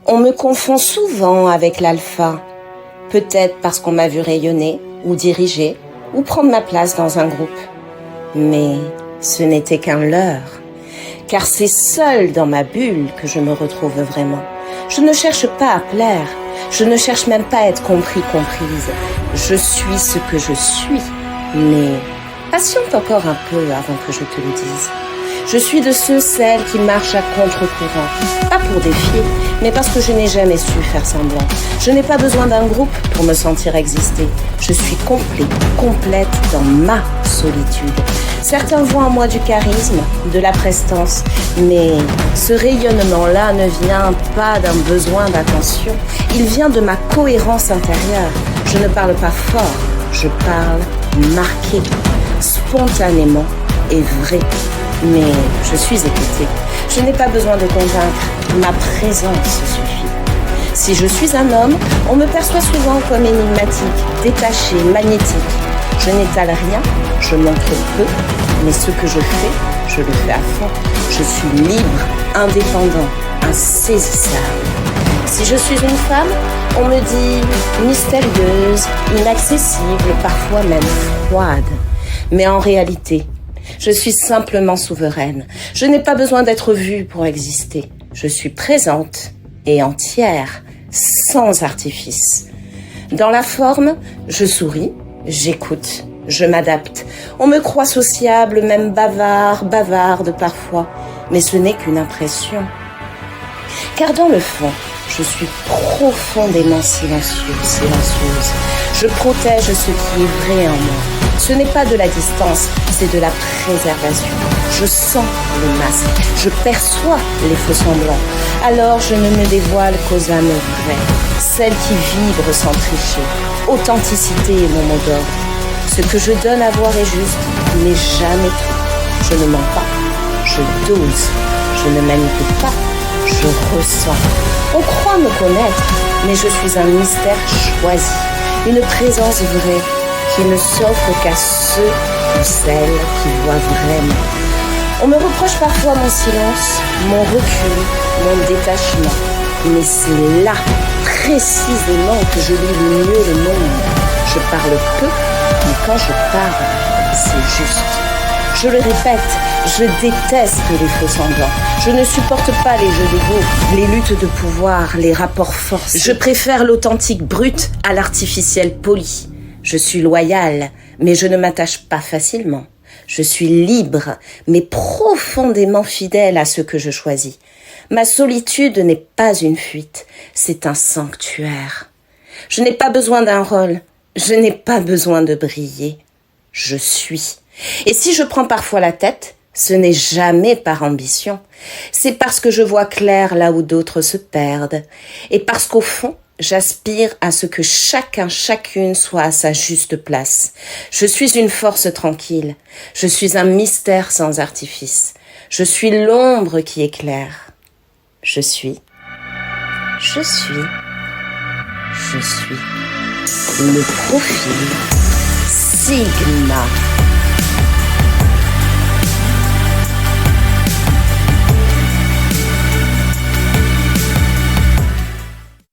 On me confond souvent avec l'alpha. Peut-être parce qu'on m'a vu rayonner, ou diriger, ou prendre ma place dans un groupe. Mais ce n'était qu'un leurre. Car c'est seul dans ma bulle que je me retrouve vraiment. Je ne cherche pas à plaire. Je ne cherche même pas à être comprise. Je suis ce que je suis. Mais patiente encore un peu avant que je te le dise. Je suis de celles qui marchent à contre-courant. Pas pour défier, mais parce que je n'ai jamais su faire semblant. Je n'ai pas besoin d'un groupe pour me sentir exister. Je suis complète dans ma solitude. Certains voient en moi du charisme, de la prestance, mais ce rayonnement-là ne vient pas d'un besoin d'attention. Il vient de ma cohérence intérieure. Je ne parle pas fort, je parle marqué, spontanément et vrai. Mais je suis écoutée. Je n'ai pas besoin de convaincre. Ma présence suffit. Si je suis un homme, on me perçoit souvent comme énigmatique, détaché, magnétique. Je n'étale rien, je montre peu, mais ce que je fais, je le fais à fond. Je suis libre, indépendant, insaisissable. Si je suis une femme, on me dit mystérieuse, inaccessible, parfois même froide. Mais en réalité, je suis simplement souveraine. Je n'ai pas besoin d'être vue pour exister. Je suis présente et entière, sans artifice. Dans la forme, je souris, j'écoute, je m'adapte. On me croit sociable, même bavarde parfois. Mais ce n'est qu'une impression. Car dans le fond, je suis profondément silencieuse. Je protège ce qui est vrai en moi. Ce n'est pas de la distance, c'est de la préservation. Je sens les masques, je perçois les faux semblants. Alors je ne me dévoile qu'aux âmes vraies, celles qui vibrent sans tricher. Authenticité est mon mot d'ordre. Ce que je donne à voir est juste, mais jamais tout. Je ne mens pas, je dose, je ne manipule pas, je ressens. On croit me connaître, mais je suis un mystère choisi, une présence vraie qui ne s'offre qu'à ceux ou celles qui voient vraiment. On me reproche parfois mon silence, mon recul, mon détachement. Mais c'est là, précisément, que je lis le mieux le monde. Je parle peu, mais quand je parle, c'est juste. Je le répète, je déteste les faux semblants. Je ne supporte pas les jeux d'ego, les luttes de pouvoir, les rapports forcés. Je préfère l'authentique brut à l'artificiel poli. Je suis loyale, mais je ne m'attache pas facilement. Je suis libre, mais profondément fidèle à ce que je choisis. Ma solitude n'est pas une fuite, c'est un sanctuaire. Je n'ai pas besoin d'un rôle, je n'ai pas besoin de briller. Je suis. Et si je prends parfois la tête, ce n'est jamais par ambition. C'est parce que je vois clair là où d'autres se perdent. Et parce qu'au fond, j'aspire à ce que chacune soit à sa juste place. Je suis une force tranquille. Je suis un mystère sans artifice. Je suis l'ombre qui éclaire. Je suis le profil Sigma.